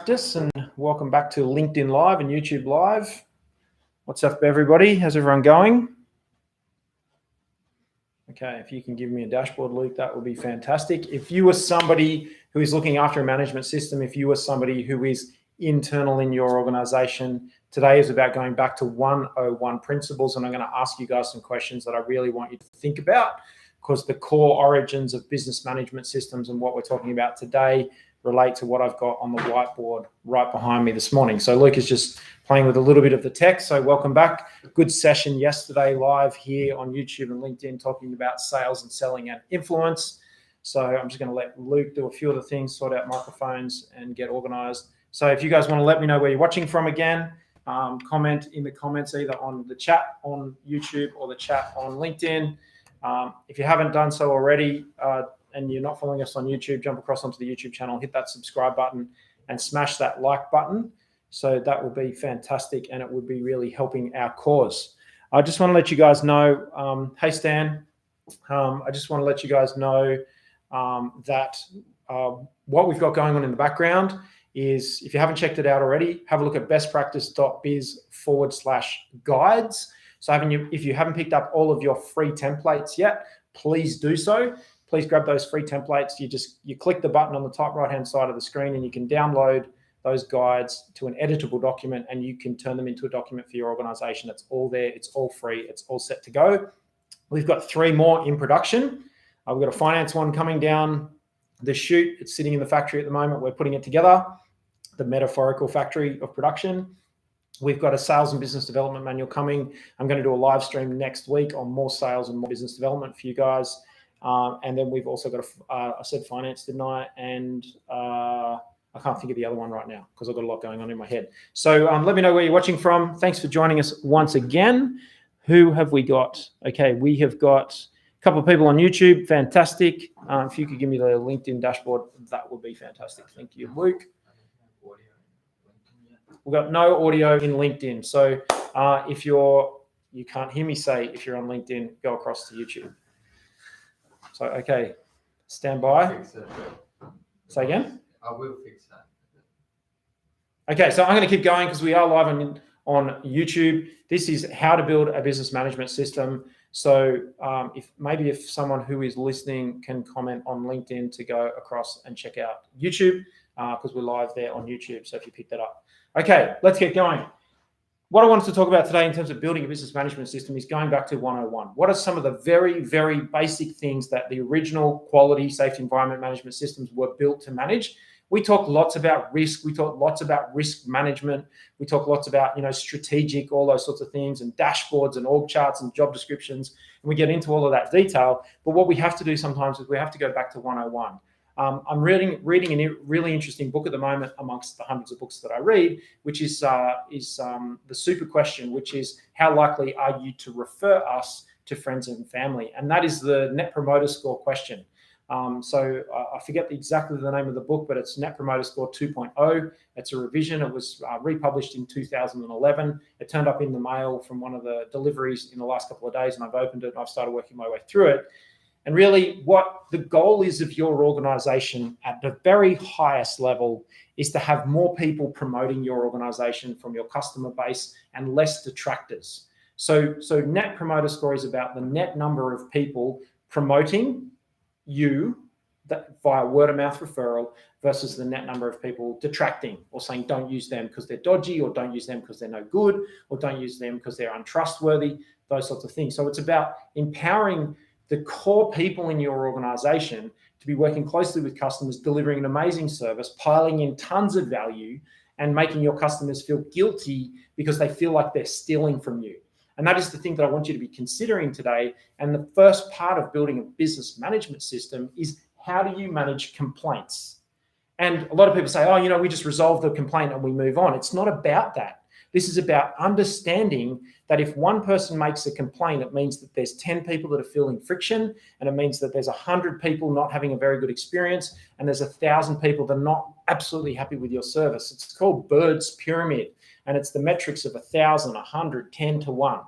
Practice, and welcome back to LinkedIn Live and YouTube Live. What's up, everybody? How's everyone going? Okay, if you can give me a dashboard, Luke, that would be fantastic. If you are somebody who is looking after a management system, if you are somebody who is internal in your organization, today is about going back to 101 principles, and I'm going to ask you guys some questions that I really want you to think about, because the core origins of business management systems and what we're talking about today relate to what I've got on the whiteboard right behind me this morning. So Luke is just playing with a little bit of the text. So welcome back. Good session yesterday live here on YouTube and LinkedIn talking about sales and selling and influence. So I'm just going to let Luke do a few of the things, sort out microphones and get organized. So if you guys want to let me know where you're watching from again, comment in the comments either on the chat on YouTube or the chat on LinkedIn. If you haven't done so already, and you're not following us on YouTube, jump across onto the YouTube channel, hit that subscribe button and smash that like button. So that will be fantastic, and it would be really helping our cause. I just want to let you guys know, hey Stan, I just want to let you guys know that what we've got going on in the background is, if you haven't checked it out already, have a look at bestpractice.biz/guides. So if you haven't picked up all of your free templates yet, please do so. Please grab those free templates. You click the button on the top right-hand side of the screen, and you can download those guides to an editable document, and you can turn them into a document for your organization. It's all there. It's all free. It's all set to go. We've got 3 more in production. We've got a finance one coming down the chute. It's sitting in the factory at the moment. We're putting it together, the metaphorical factory of production. We've got a sales and business development manual coming. I'm going to do a live stream next week on more sales and more business development for you guys. And then we've also got I said finance, didn't I? And I can't think of the other one right now because I've got a lot going on in my head. So let me know where you're watching from. Thanks for joining us once again. Who have we got? Okay, we have got a couple of people on YouTube. Fantastic. If you could give me the LinkedIn dashboard, that would be fantastic. Thank you, Luke. We've got no audio in LinkedIn. So if you can't hear me, say if you're on LinkedIn, go across to YouTube. So, okay, stand by. Say again? I will fix that. Okay, so I'm going to keep going because we are live on YouTube. This is how to build a business management system. So if someone who is listening can comment on LinkedIn to go across and check out YouTube, because we're live there on YouTube. So if you pick that up. Okay, let's get going. What I wanted to talk about today in terms of building a business management system is going back to 101. What are some of the very, very basic things that the original quality, safety, environment management systems were built to manage? We talk lots about risk. We talk lots about risk management. We talk lots about, strategic, all those sorts of things, and dashboards and org charts and job descriptions. And we get into all of that detail. But what we have to do sometimes is we have to go back to 101. I'm reading a really interesting book at the moment amongst the hundreds of books that I read, which is the super question, which is, how likely are you to refer us to friends and family? And that is the Net Promoter Score question. So I forget exactly the name of the book, but it's Net Promoter Score 2.0. It's a revision. It was republished in 2011. It turned up in the mail from one of the deliveries in the last couple of days, and I've opened it and I've started working my way through it. And really what the goal is of your organization at the very highest level is to have more people promoting your organization from your customer base and less detractors. So Net Promoter Score is about the net number of people promoting you via word of mouth referral versus the net number of people detracting or saying don't use them because they're dodgy, or don't use them because they're no good, or don't use them because they're untrustworthy, those sorts of things. So it's about empowering the core people in your organization to be working closely with customers, delivering an amazing service, piling in tons of value, and making your customers feel guilty because they feel like they're stealing from you. And that is the thing that I want you to be considering today. And the first part of building a business management system is, how do you manage complaints? And a lot of people say, we just resolve the complaint and we move on. It's not about that. This is about understanding that if one person makes a complaint, it means that there's 10 people that are feeling friction, and it means that there's 100 people not having a very good experience, and there's 1,000 people that are not absolutely happy with your service. It's called Bird's Pyramid, and it's the metrics of 1,000, 100, 10 to 1.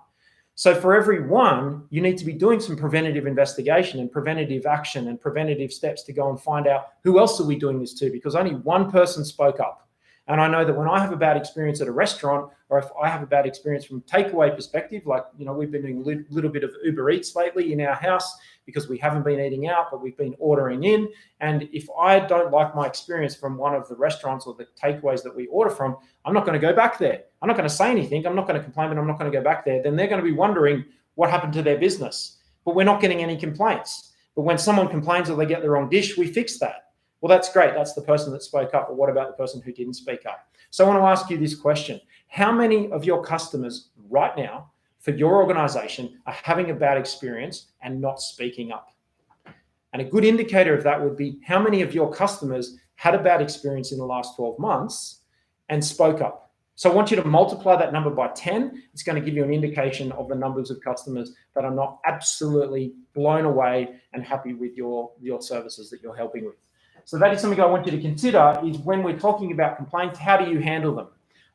So for every one, you need to be doing some preventative investigation and preventative action and preventative steps to go and find out, who else are we doing this to? Because only one person spoke up. And I know that when I have a bad experience at a restaurant, or if I have a bad experience from takeaway perspective, like, we've been doing a little bit of Uber Eats lately in our house because we haven't been eating out, but we've been ordering in. And if I don't like my experience from one of the restaurants or the takeaways that we order from, I'm not going to go back there. I'm not going to say anything. I'm not going to complain, but I'm not going to go back there. Then they're going to be wondering what happened to their business. But we're not getting any complaints. But when someone complains or they get the wrong dish, we fix that. Well, that's great. That's the person that spoke up. But what about the person who didn't speak up? So I want to ask you this question. How many of your customers right now for your organization are having a bad experience and not speaking up? And a good indicator of that would be how many of your customers had a bad experience in the last 12 months and spoke up. So I want you to multiply that number by 10. It's going to give you an indication of the numbers of customers that are not absolutely blown away and happy with your services that you're helping with. So that is something I want you to consider, is when we're talking about complaints, how do you handle them?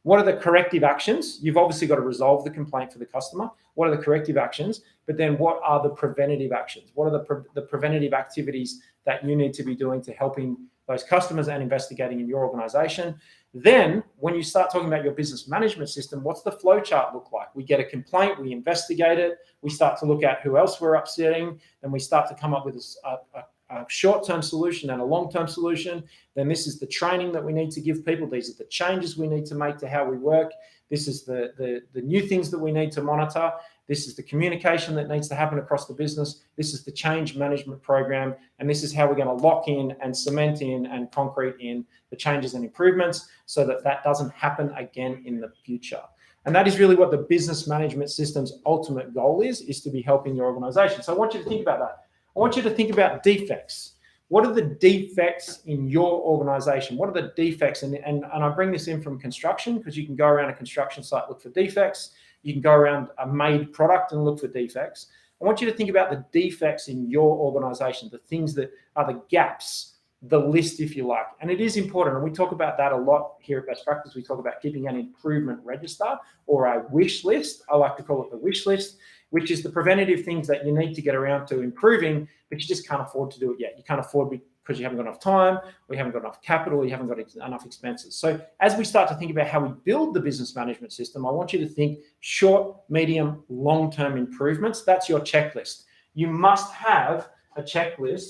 What are the corrective actions? You've obviously got to resolve the complaint for the customer. What are the corrective actions? But then what are the preventative actions? What are the preventative activities that you need to be doing to helping those customers and investigating in your organization? Then when you start talking about your business management system, what's the flow chart look like? We get a complaint, we investigate it, we start to look at who else we're upsetting, and we start to come up with a short-term solution and a long-term solution. Then this is the training that we need to give people. These are the changes we need to make to how we work. This is the new things that we need to monitor. This is the communication that needs to happen across the business. This is the change management program. And this is how we're going to lock in and cement in and concrete in the changes and improvements so that that doesn't happen again in the future. And that is really what the business management system's ultimate goal is to be helping your organization. So I want you to think about that. I want you to think about defects. What are the defects in your organization? What are the defects? And I bring this in from construction, because you can go around a construction site, look for defects. You can go around a made product and look for defects. I want you to think about the defects in your organization, the things that are the gaps, the list, if you like. And it is important. And we talk about that a lot here at Best Practice. We talk about keeping an improvement register or a wish list. I like to call it the wish list, which is the preventative things that you need to get around to improving, but you just can't afford to do it yet. You can't afford because you haven't got enough time, or you haven't got enough capital, you haven't got enough expenses. So as we start to think about how we build the business management system, I want you to think short, medium, long-term improvements. That's your checklist. You must have a checklist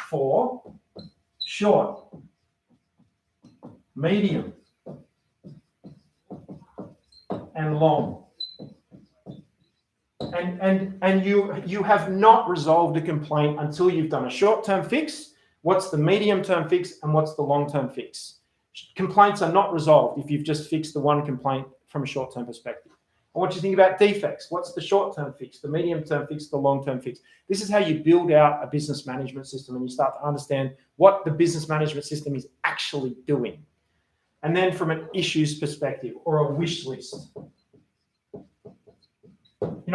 for short, medium, and long. And you have not resolved a complaint until you've done a short-term fix. What's the medium-term fix and what's the long-term fix? Complaints are not resolved if you've just fixed the one complaint from a short-term perspective. I want you to think about defects. What's the short-term fix, the medium-term fix, the long-term fix? This is how you build out a business management system, and you start to understand what the business management system is actually doing. And then from an issues perspective or a wish list.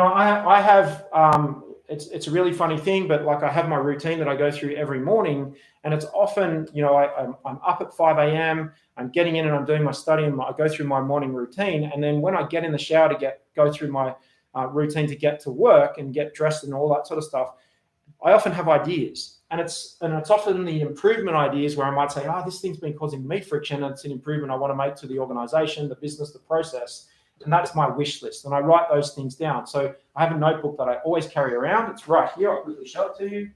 I have, it's a really funny thing, but like I have my routine that I go through every morning, and it's often, I'm up at 5 a.m., I'm getting in and I'm doing my study, and I go through my morning routine. And then when I get in the shower to go through my routine to get to work and get dressed and all that sort of stuff, I often have ideas. And it's often the improvement ideas where I might say, this thing's been causing me friction, and it's an improvement I want to make to the organization, the business, the process. And that's my wish list. And I write those things down. So I have a notebook that I always carry around. It's right here. I'll quickly show it to you.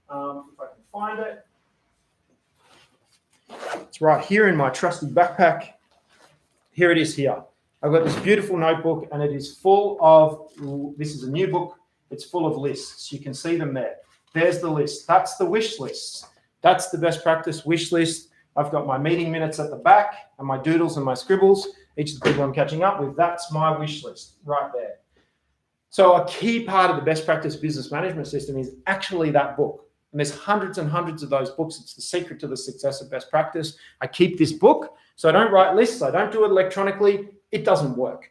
If I can find it. It's right here in my trusty backpack. Here it is here. I've got this beautiful notebook, and it is full of, this is a new book. It's full of lists. You can see them there. There's the list. That's the wish list. That's the best practice wish list. I've got my meeting minutes at the back and my doodles and my scribbles. Each of the people I'm catching up with, that's my wish list right there. So a key part of the best practice business management system is actually that book. And there's hundreds and hundreds of those books. It's the secret to the success of best practice. I keep this book, so I don't write lists. I don't do it electronically. It doesn't work.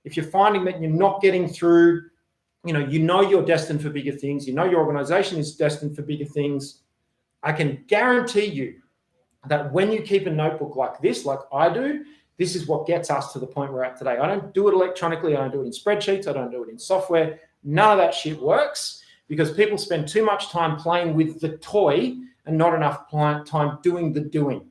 If you're finding that you're not getting through, you're destined for bigger things, your organization is destined for bigger things, I can guarantee you that when you keep a notebook like this, like I do, this is what gets us to the point we're at today. I don't do it electronically. I don't do it in spreadsheets. I don't do it in software. None of that shit works because people spend too much time playing with the toy and not enough time doing the doing.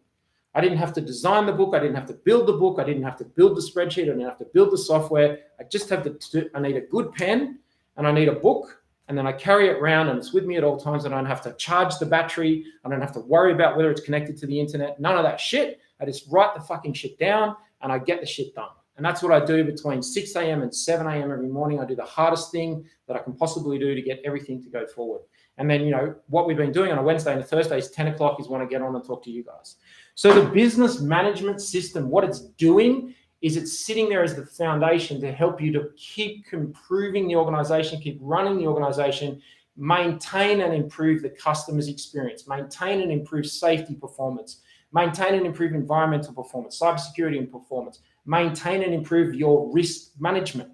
I didn't have to design the book. I didn't have to build the book. I didn't have to build the spreadsheet. I didn't have to build the software. I just have I need a good pen and I need a book, and then I carry it around and it's with me at all times. I don't have to charge the battery. I don't have to worry about whether it's connected to the internet. None of that shit. I just write the fucking shit down and I get the shit done. And that's what I do between 6 a.m. and 7 a.m. every morning. I do the hardest thing that I can possibly do to get everything to go forward. And then, what we've been doing on a Wednesday and a Thursday is 10 o'clock is when I get on and talk to you guys. So the business management system, what it's doing is it's sitting there as the foundation to help you to keep improving the organization, keep running the organization, maintain and improve the customer's experience, maintain and improve safety performance, maintain and improve environmental performance, cybersecurity and performance, maintain and improve your risk management.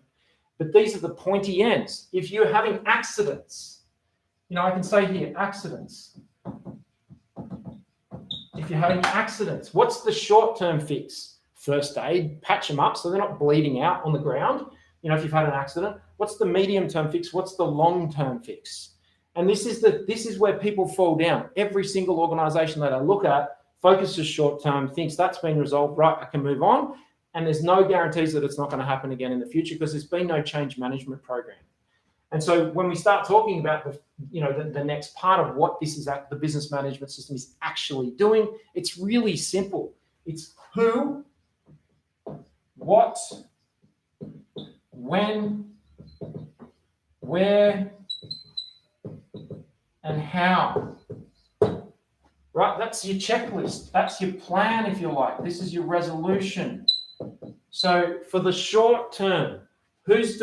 But these are the pointy ends. If you're having accidents, I can say here, accidents. If you're having accidents, what's the short-term fix? First aid, patch them up so they're not bleeding out on the ground. If you've had an accident, what's the medium-term fix? What's the long-term fix? And this is where people fall down. Every single organization that I look at focuses short-term, thinks that's been resolved, right, I can move on. And there's no guarantees that it's not going to happen again in the future because there's been no change management program. And so when we start talking about the next part of what the business management system is actually doing, it's really simple. It's who, what, when, where, and how. Right? That's your checklist. That's your plan, if you like. This is your resolution. So for the short term, who's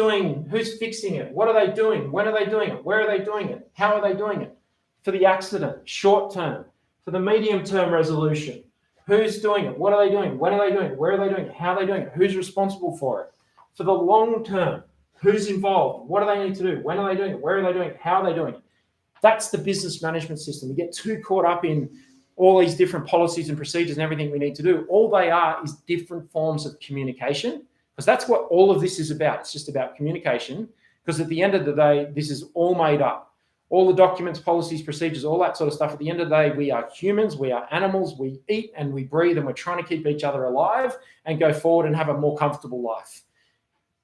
fixing it? What are they doing? When are they doing it? Where are they doing it? How are they doing it? For the accident, short term. For the medium term resolution, who's doing it? What are they doing? When are they doing it? Where are they doing it? How are they doing it? Who's responsible for it? For the long term, who's involved? What do they need to do? When are they doing it? Where are they doing it? How are they doing it? That's the business management system. We get too caught up in all these different policies and procedures and everything we need to do. All they are is different forms of communication, because that's what all of this is about. It's just about communication, because at the end of the day, this is all made up. All the documents, policies, procedures, all that sort of stuff. At the end of the day, we are humans, we are animals, we eat and we breathe, and we're trying to keep each other alive and go forward and have a more comfortable life.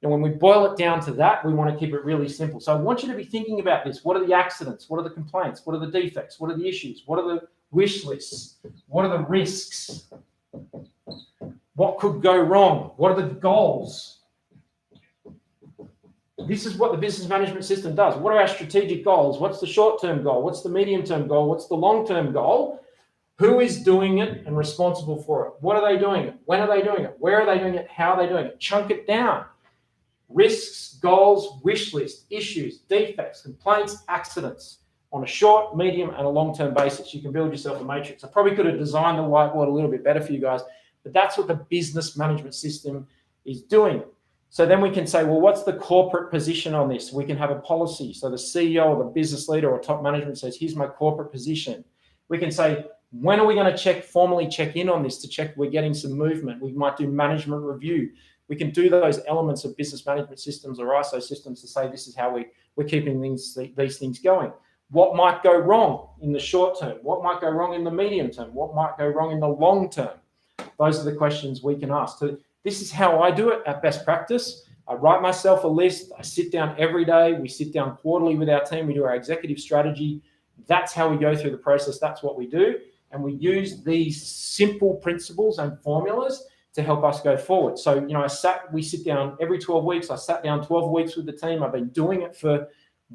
And when we boil it down to that, we want to keep it really simple. So I want you to be thinking about this. What are the accidents? What are the complaints? What are the defects? What are the issues? What are the wish lists? What are the risks? What could go wrong? What are the goals? This is what the business management system does. What are our strategic goals? What's the short-term goal? What's the medium-term goal? What's the long-term goal? Who is doing it and responsible for it? What are they doing it? When are they doing it? Where are they doing it? How are they doing it? Chunk it down. Risks, goals, wish list, issues, defects, complaints, accidents on a short, medium, and a long-term basis. You can build yourself a matrix. I probably could have designed the whiteboard a little bit better for you guys, but that's what the business management system is doing. So then we can say, well, what's the corporate position on this? We can have a policy. So the CEO or the business leader or top management says, here's my corporate position. We can say, when are we going to formally check in on this to check we're getting some movement? We might do management review. We can do those elements of business management systems or ISO systems to say this is how we're keeping these things going. What might go wrong in the short term? What might go wrong in the medium term? What might go wrong in the long term? Those are the questions we can ask. So this is how I do it at Best Practice. I write myself a list. I sit down every day. We sit down quarterly with our team. We do our executive strategy. That's how we go through the process. That's what we do. And we use these simple principles and formulas to help us go forward. So, we sit down every 12 weeks. I sat down 12 weeks with the team. I've been doing it for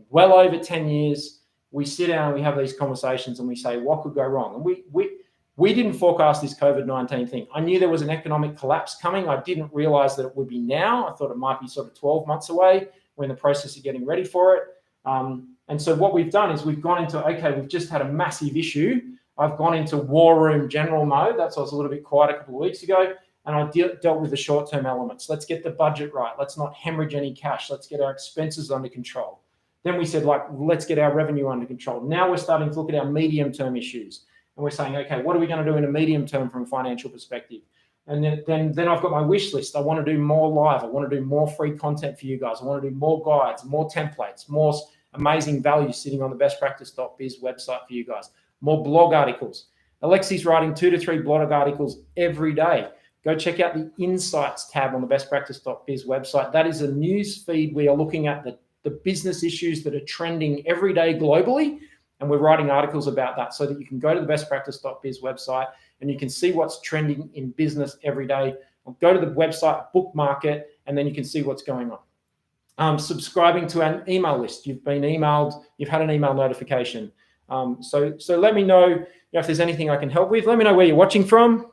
well over 10 years. We sit down and we have these conversations and we say, what could go wrong? And we didn't forecast this COVID-19 thing. I knew there was an economic collapse coming. I didn't realize that it would be now. I thought it might be sort of 12 months away. We're in the process of getting ready for it. And so what we've done is we've gone into, we've just had a massive issue. I've gone into war room general mode. That's why I was a little bit quiet a couple of weeks ago. And I dealt with the short-term elements. Let's get the budget right. Let's not hemorrhage any cash. Let's get our expenses under control. Then we said, let's get our revenue under control. Now we're starting to look at our medium-term issues. And we're saying, okay, what are we going to do in a medium term from a financial perspective? And then I've got my wish list. I want to do more live. I want to do more free content for you guys. I want to do more guides, more templates, more amazing value sitting on the bestpractice.biz website for you guys, more blog articles. Alexi's writing 2 to 3 blog articles every day. Go check out the Insights tab on the bestpractice.biz website. That is a news feed. We are looking at the business issues that are trending every day globally, and we're writing articles about that so that you can go to the bestpractice.biz website and you can see what's trending in business every day. Or go to the website, bookmark it, and then you can see what's going on. Subscribing to an email list. You've been emailed, you've had an email notification. So let me know if there's anything I can help with. Let me know where you're watching from.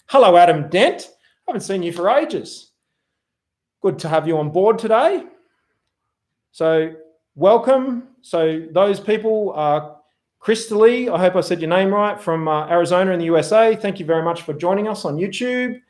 Hello, Adam Dent. I haven't seen you for ages. Good to have you on board today. So welcome. So those people are Crystal, I hope I said your name right, from Arizona in the USA. Thank you very much for joining us on YouTube.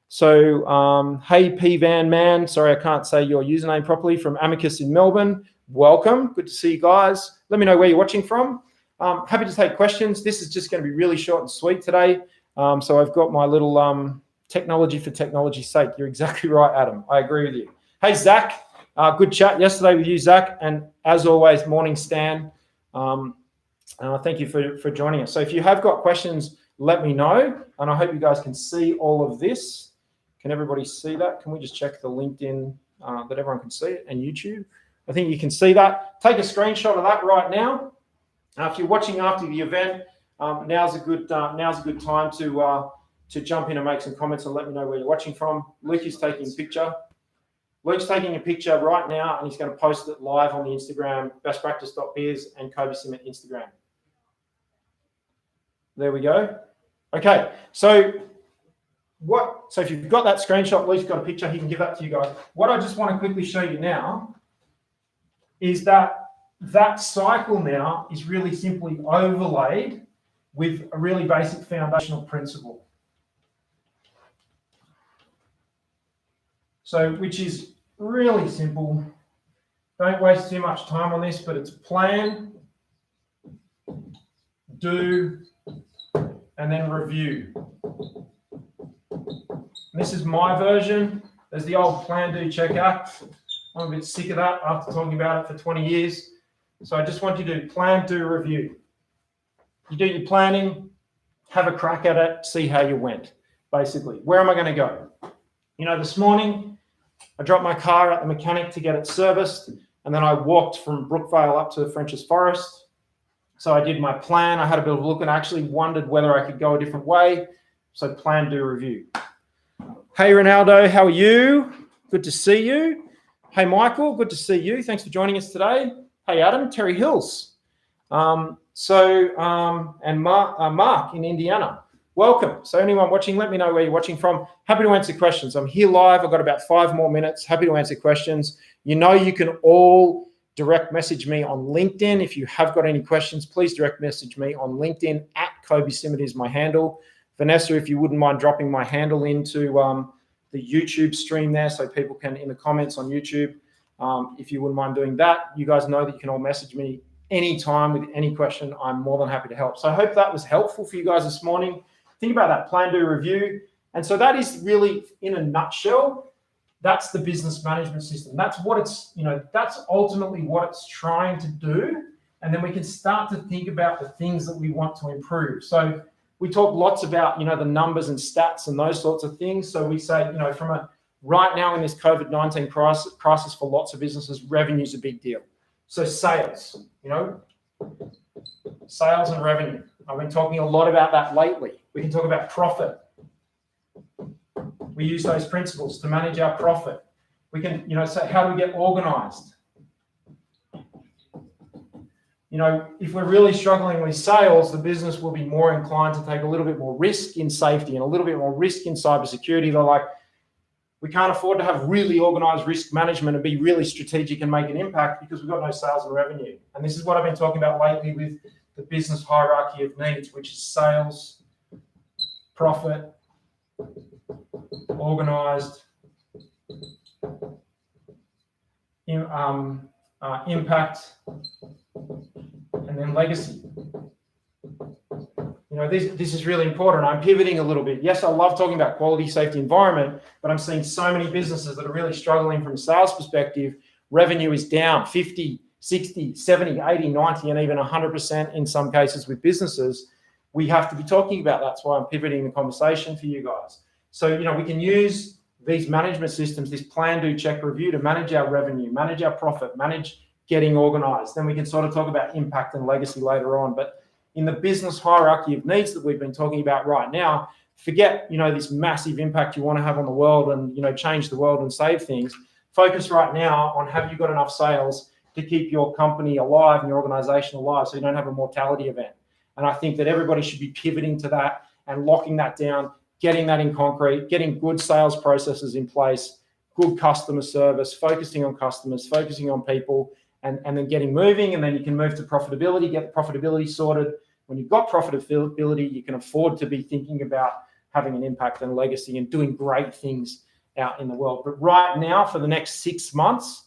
So hey P Van Man, sorry I can't say your username properly, from Amicus in Melbourne. Welcome. Good to see you guys. Let me know where you're watching from. Happy to take questions. This is just going to be really short and sweet today. So I've got my little technology for technology's sake. You're exactly right, Adam. I agree with you. Hey, Zach. Good chat yesterday with you, Zach. And as always, morning, Stan. Thank you for joining us. So if you have got questions, let me know. And I hope you guys can see all of this. Can everybody see that? Can we just check the LinkedIn that everyone can see it, and YouTube? I think you can see that. Take a screenshot of that right now. If you're watching after the event, now's a good time to jump in and make some comments and let me know where you're watching from. Luke is taking a picture. Luke's taking a picture right now, and he's going to post it live on the Instagram, bestpractice.biz and Kobe Simmet Instagram. There we go. Okay, so if you've got that screenshot, Luke's got a picture, he can give that to you guys. What I just want to quickly show you now is that cycle now is really simply overlaid with a really basic foundational principle. So, which is really simple. Don't waste too much time on this, but it's plan, do, and then review. And this is my version. There's the old plan, do, check, act. I'm a bit sick of that after talking about it for 20 years. So I just want you to plan, do, review. You do your planning, have a crack at it, see how you went, basically. Where am I going to go? This morning, I dropped my car at the mechanic to get it serviced, and then I walked from Brookvale up to Frenchs Forest. So I did my plan. I had a bit of a look and actually wondered whether I could go a different way. So plan, do, review. Hey, Ronaldo, how are you? Good to see you. Hey, Michael, good to see you. Thanks for joining us today. Hey, Adam, Terry Hills. And Mark in Indiana. Welcome. So anyone watching, let me know where you're watching from. Happy to answer questions. I'm here live. I've got about 5 more minutes. Happy to answer questions. You can all direct message me on LinkedIn. If you have got any questions, please direct message me on LinkedIn. @Kobe Simmet is my handle. Vanessa, if you wouldn't mind dropping my handle into the YouTube stream there so people can, in the comments on YouTube, if you wouldn't mind doing that. You guys know that you can all message me anytime with any question. I'm more than happy to help. So I hope that was helpful for you guys this morning. Think about that plan, do, review. And so that is really, in a nutshell, that's the business management system. That's what it's, that's ultimately what it's trying to do. And then we can start to think about the things that we want to improve. So we talk lots about, the numbers and stats and those sorts of things. So we say, right now in this COVID-19 crisis for lots of businesses, revenue is a big deal. So sales, sales and revenue. I've been talking a lot about that lately. We can talk about profit. We use those principles to manage our profit. We can, say, how do we get organized? If we're really struggling with sales, the business will be more inclined to take a little bit more risk in safety and a little bit more risk in cybersecurity. They're like, we can't afford to have really organized risk management and be really strategic and make an impact because we've got no sales and revenue. And this is what I've been talking about lately with the business hierarchy of needs, which is sales, profit, organized, impact, and then legacy. This is really important. I'm pivoting a little bit. Yes, I love talking about quality, safety, environment, but I'm seeing so many businesses that are really struggling from a sales perspective. Revenue is down 50, 60, 70, 80, 90, and even 100% in some cases with businesses. we have to be talking about. That's why I'm pivoting the conversation for you guys. So, we can use these management systems, this plan, do, check, review, to manage our revenue, manage our profit, manage getting organized. Then we can sort of talk about impact and legacy later on. But in the business hierarchy of needs that we've been talking about right now, forget, this massive impact you want to have on the world and, change the world and save things. Focus right now on, have you got enough sales to keep your company alive and your organization alive so you don't have a mortality event? And I think that everybody should be pivoting to that and locking that down, getting that in concrete, getting good sales processes in place, good customer service, focusing on customers, focusing on people, and then getting moving. And then you can move to profitability, get the profitability sorted. When you've got profitability, you can afford to be thinking about having an impact and legacy and doing great things out in the world. But right now, for the next 6 months,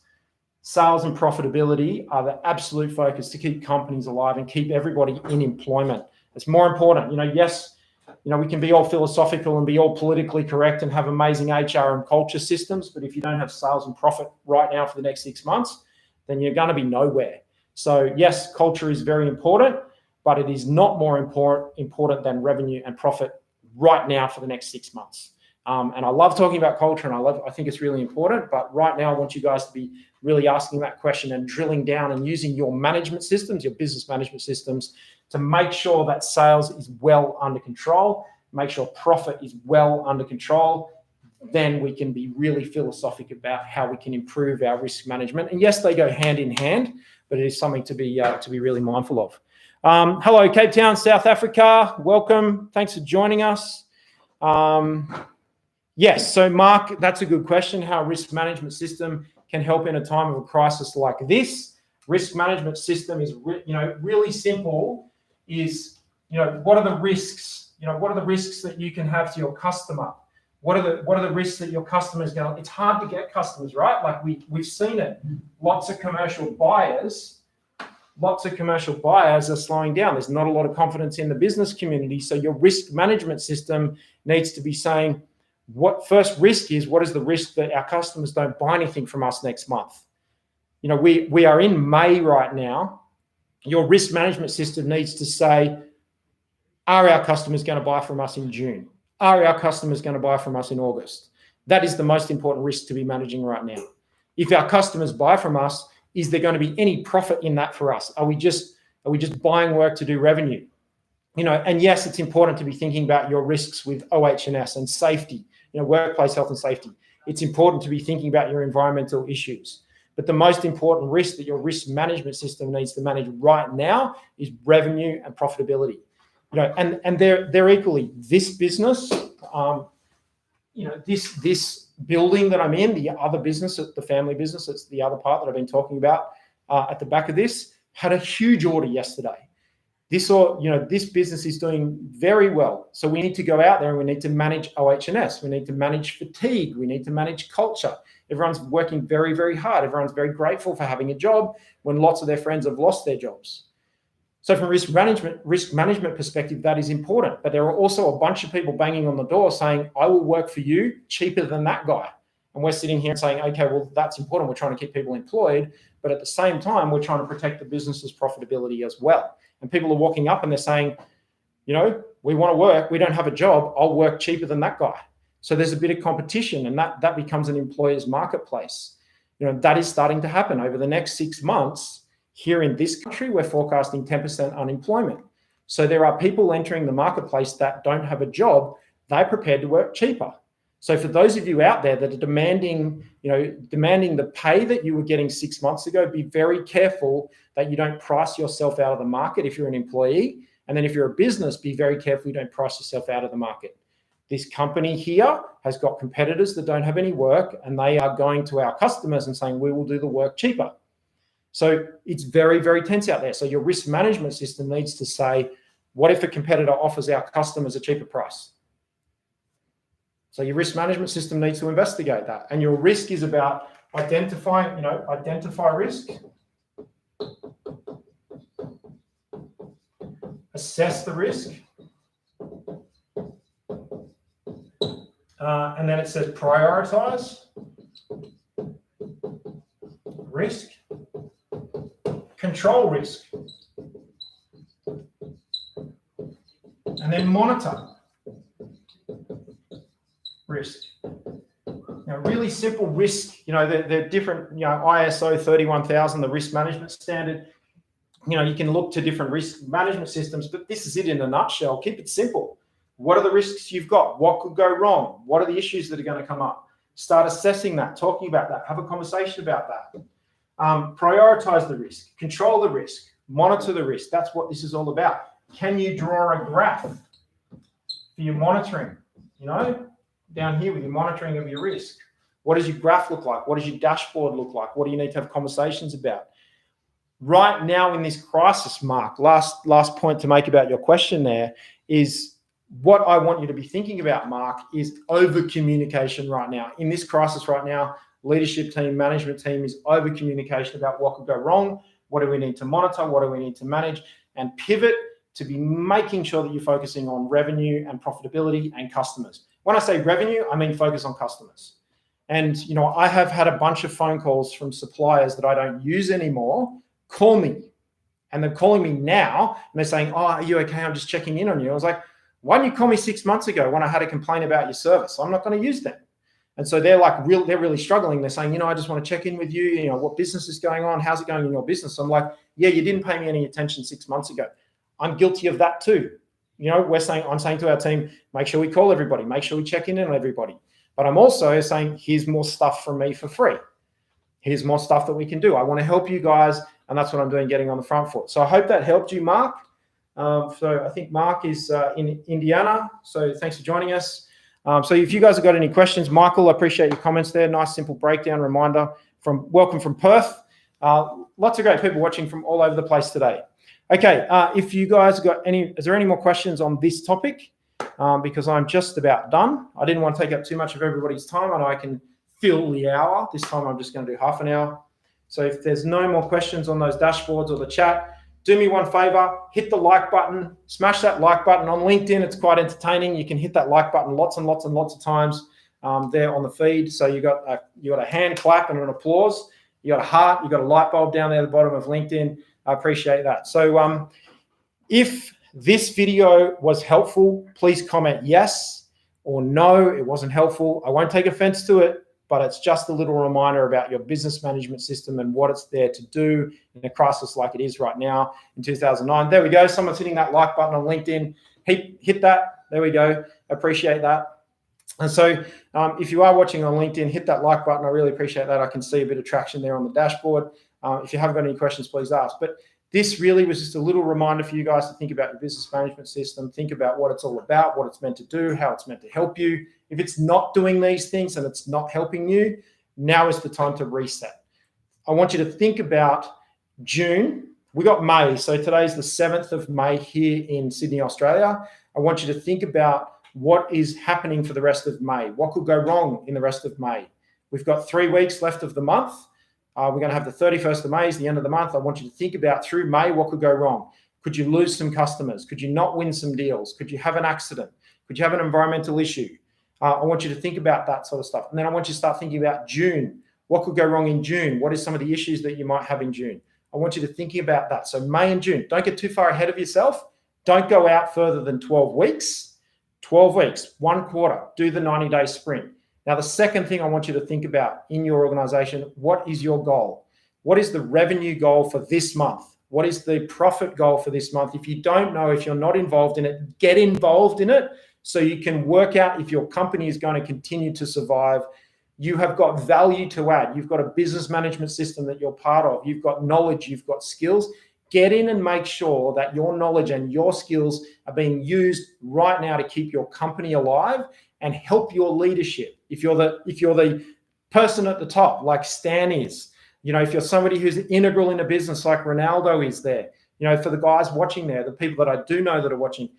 sales and profitability are the absolute focus to keep companies alive and keep everybody in employment. It's more important. Yes, we can be all philosophical and be all politically correct and have amazing HR and culture systems, but if you don't have sales and profit right now for the next 6 months, then you're going to be nowhere. So yes, culture is very important, but it is not more important than revenue and profit right now for the next 6 months. And I love talking about culture, and I think it's really important. But right now, I want you guys to be really asking that question and drilling down and using your management systems, your business management systems, to make sure that sales is well under control, make sure profit is well under control. Then we can be really philosophic about how we can improve our risk management. And yes, they go hand in hand, but it is something to be really mindful of. Hello, Cape Town, South Africa. Welcome. Thanks for joining us. Yes, so Mark, that's a good question. How a risk management system can help in a time of a crisis like this. Risk management system is, really simple. Is, what are the risks? What are the risks that you can have to your customer? What are the risks that your customers going? It's hard to get customers, right? Like we've seen it. Lots of commercial buyers are slowing down. There's not a lot of confidence in the business community. So your risk management system needs to be saying, what first risk is, what is the risk that our customers don't buy anything from us next month? We are in May right now. Your risk management system needs to say, are our customers going to buy from us in June? Are our customers going to buy from us in August? That is the most important risk to be managing right now. If our customers buy from us, is there going to be any profit in that for us? Are we just buying work to do revenue? And yes, it's important to be thinking about your risks with OH&S and safety, workplace health and safety. It's important to be thinking about your environmental issues. But the most important risk that your risk management system needs to manage right now is revenue and profitability. And they're equally, this business, this building that I'm in, the other business, the family business, it's the other part that I've been talking about at the back of this, had a huge order yesterday. This business is doing very well. So we need to go out there and we need to manage OH&S. We need to manage fatigue. We need to manage culture. Everyone's working very, very hard. Everyone's very grateful for having a job when lots of their friends have lost their jobs. So from a risk management perspective, that is important. But there are also a bunch of people banging on the door saying, I will work for you cheaper than that guy. And we're sitting here and saying, okay, well, that's important. We're trying to keep people employed. But at the same time, we're trying to protect the business's profitability as well. And people are walking up and they're saying, we want to work. We don't have a job. I'll work cheaper than that guy. So there's a bit of competition, and that becomes an employer's marketplace. That is starting to happen over the next 6 months. Here in this country, we're forecasting 10% unemployment. So there are people entering the marketplace that don't have a job. They're prepared to work cheaper. So for those of you out there that are demanding the pay that you were getting 6 months ago, be very careful that you don't price yourself out of the market if you're an employee. And then if you're a business, be very careful you don't price yourself out of the market. This company here has got competitors that don't have any work, and they are going to our customers and saying, we will do the work cheaper. So it's very, very tense out there. So your risk management system needs to say, what if a competitor offers our customers a cheaper price? So your risk management system needs to investigate that. And your risk is about identify risk, assess the risk, and then it says prioritize risk, control risk. And then monitor risk. Now, really simple risk, they're different, ISO 31000, the risk management standard. You can look to different risk management systems, but this is it in a nutshell. Keep it simple. What are the risks you've got? What could go wrong? What are the issues that are going to come up? Start assessing that, talking about that, have a conversation about that. Prioritize the risk, control the risk, monitor the risk. That's what this is all about. Can you draw a graph for your monitoring? Down here with your monitoring of your risk. What does your graph look like? What does your dashboard look like? What do you need to have conversations about? Right now in this crisis, Mark, last point to make about your question there is what I want you to be thinking about, Mark, is over communication right now. In this crisis right now, leadership team, management team is over communication about what could go wrong, what do we need to monitor, what do we need to manage, and pivot to be making sure that you're focusing on revenue and profitability and customers. When I say revenue, I mean focus on customers. And, I have had a bunch of phone calls from suppliers that I don't use anymore call me. And they're calling me now and they're saying, oh, are you okay? I'm just checking in on you. I was like, why didn't you call me 6 months ago when I had a complaint about your service? I'm not going to use them. And so they're really struggling. They're saying, I just want to check in with you. What business is going on? How's it going in your business? I'm like, yeah, you didn't pay me any attention 6 months ago. I'm guilty of that too. I'm saying to our team, make sure we call everybody, make sure we check in on everybody. But I'm also saying, here's more stuff from me for free. Here's more stuff that we can do. I want to help you guys. And that's what I'm doing, getting on the front foot. So I hope that helped you, Mark. So I think Mark is in Indiana. So thanks for joining us. So if you guys have got any questions, Michael, I appreciate your comments there. Nice, simple breakdown reminder welcome from Perth. Lots of great people watching from all over the place today. Okay, if you guys got is there any more questions on this topic? Because I'm just about done. I didn't want to take up too much of everybody's time. I know I can fill the hour. This time I'm just going to do half an hour. So if there's no more questions on those dashboards or the chat, do me one favor, hit the like button, smash that like button on LinkedIn. It's quite entertaining. You can hit that like button lots and lots and lots of times there on the feed. So you got a hand clap and an applause. You got a heart. You got a light bulb down there at the bottom of LinkedIn. I appreciate that. So if this video was helpful, please comment yes or no, it wasn't helpful. I won't take offense to it, but it's just a little reminder about your business management system and what it's there to do in a crisis like it is right now in 2009. There we go. Someone's hitting that like button on LinkedIn. Hit that. There we go. Appreciate that. And so if you are watching on LinkedIn, hit that like button. I really appreciate that. I can see a bit of traction there on the dashboard. If you haven't got any questions, please ask. But this really was just a little reminder for you guys to think about your business management system, think about what it's all about, what it's meant to do, how it's meant to help you. If it's not doing these things and it's not helping you, now is the time to reset. I want you to think about June. We got May. So today's the 7th of May here in Sydney, Australia. I want you to think about what is happening for the rest of May. What could go wrong in the rest of May? We've got 3 weeks left of the month. We're going to have the 31st of May is the end of the month. I want you to think about through May, what could go wrong? Could you lose some customers? Could you not win some deals? Could you have an accident? Could you have an environmental issue? I want you to think about that sort of stuff. And then I want you to start thinking about June. What could go wrong in June? What is some of the issues that you might have in June? I want you to think about that. So May and June, don't get too far ahead of yourself. Don't go out further than 12 weeks. 12 weeks, 1 quarter, do the 90-day sprint. Now, the second thing I want you to think about in your organization, what is your goal? What is the revenue goal for this month? What is the profit goal for this month? If you don't know, if you're not involved in it, get involved in it so you can work out if your company is going to continue to survive. You have got value to add. You've got a business management system that you're part of. You've got knowledge, you've got skills. Get in and make sure that your knowledge and your skills are being used right now to keep your company alive and help your leadership. If you're the person at the top, like Stan is, if you're somebody who's integral in a business like Ronaldo is there, for the guys watching there, the people that I do know that are watching,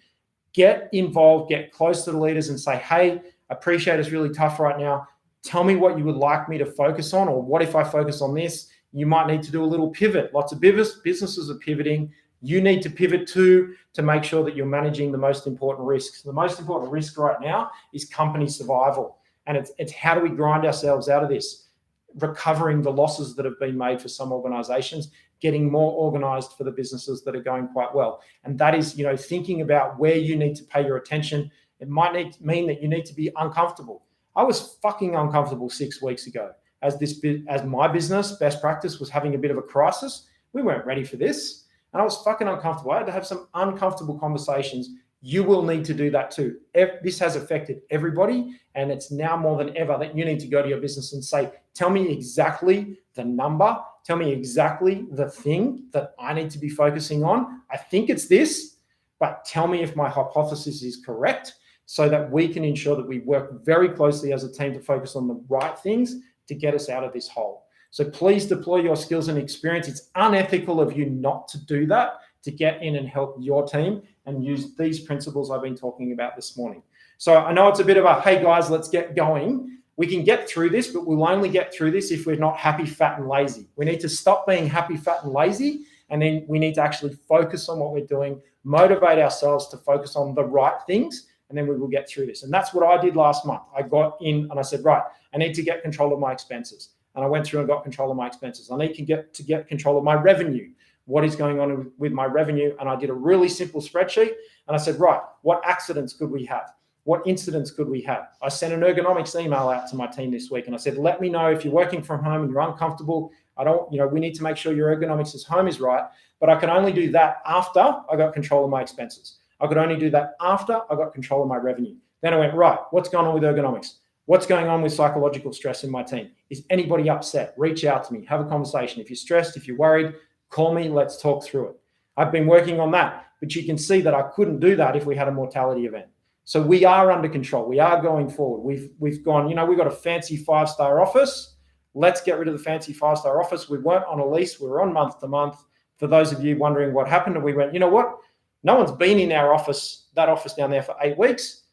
get involved, get close to the leaders and say, hey, I appreciate it's really tough right now. Tell me what you would like me to focus on, or what if I focus on this? You might need to do a little pivot. Lots of businesses are pivoting. You need to pivot too to make sure that you're managing the most important risks. The most important risk right now is company survival. And it's how do we grind ourselves out of this? recovering the losses that have been made for some organizations, getting more organized for the businesses that are going quite well. And that is, thinking about where you need to pay your attention. It might mean that you need to be uncomfortable. I was fucking uncomfortable 6 weeks ago as my business, Best Practice, was having a bit of a crisis. We weren't ready for this. And I was fucking uncomfortable. I had to have some uncomfortable conversations. You will need to do that too. This has affected everybody, and it's now more than ever that you need to go to your business and say, tell me exactly the number, tell me exactly the thing that I need to be focusing on. I think it's this, but tell me if my hypothesis is correct, so that we can ensure that we work very closely as a team to focus on the right things to get us out of this hole. So please deploy your skills and experience. It's unethical of you not to do that, to get in and help your team and use these principles I've been talking about this morning. So I know it's a bit of a, hey guys, let's get going. We can get through this, but we'll only get through this if we're not happy, fat, and lazy. We need to stop being happy, fat, and lazy, and then we need to actually focus on what we're doing, motivate ourselves to focus on the right things, and then we will get through this. And that's what I did last month. I got in and I said, right, I need to get control of my expenses. And I went through and got control of my expenses. I need to get control of my revenue. What is going on with my revenue? And I did a really simple spreadsheet. And I said, right, what accidents could we have? What incidents could we have? I sent an ergonomics email out to my team this week. And I said, let me know if you're working from home and you're uncomfortable. We need to make sure your ergonomics at home is right. But I can only do that after I got control of my expenses. I could only do that after I got control of my revenue. Then I went, right, what's going on with ergonomics? What's going on with psychological stress in my team? Is anybody upset? Reach out to me, have a conversation. If you're stressed, if you're worried, call me, let's talk through it. I've been working on that, but you can see that I couldn't do that if we had a mortality event. So we are under control. We are going forward. We've gone, we've got a fancy 5-star office. Let's get rid of the fancy 5-star office. We weren't on a lease. We were on month to month. For those of you wondering what happened, and we went, you know what? No one's been in our office, that office down there, for 8 weeks.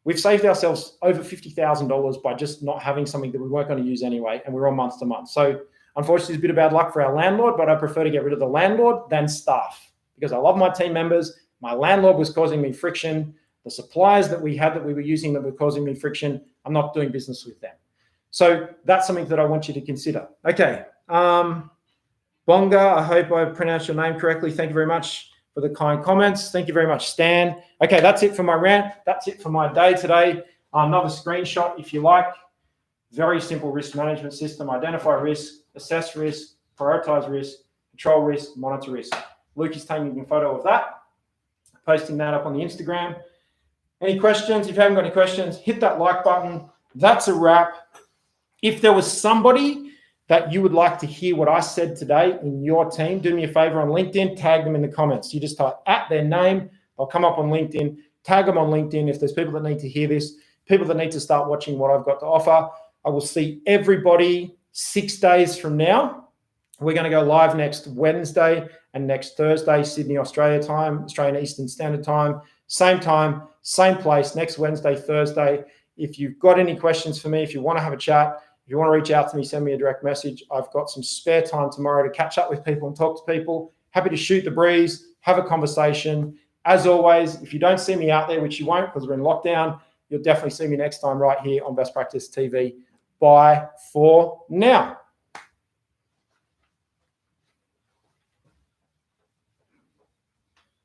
We've saved ourselves over $50,000 by just not having something that we weren't going to use anyway, and we're on month to month. So unfortunately, it's a bit of bad luck for our landlord, but I prefer to get rid of the landlord than staff because I love my team members. My landlord was causing me friction. The suppliers that we had that we were using that were causing me friction, I'm not doing business with them. So that's something that I want you to consider. Okay. Bonga, I hope I pronounced your name correctly. Thank you very much for the kind comments. Thank you very much, Stan. Okay, that's it for my rant. That's it for my day today. Another screenshot if you like. Very simple risk management system. Identify risk, assess risk, prioritize risk, control risk, monitor risk. Luke is taking a photo of that, posting that up on the Instagram. Any questions? If you haven't got any questions, hit that like button. That's a wrap. If there was somebody that you would like to hear what I said today in your team, do me a favor on LinkedIn, tag them in the comments. You just type at their name. They'll come up on LinkedIn, tag them on LinkedIn. If there's people that need to hear this, people that need to start watching what I've got to offer, I will see everybody 6 days from now. We're going to go live next Wednesday and next Thursday, Sydney, Australia time, Australian Eastern Standard Time, same place, next Wednesday, Thursday. If you've got any questions for me, if you want to have a chat, if you want to reach out to me, send me a direct message. I've got some spare time tomorrow to catch up with people and talk to people. Happy to shoot the breeze, have a conversation. As always, if you don't see me out there, which you won't because we're in lockdown, you'll definitely see me next time right here on Best Practice TV. Bye for now.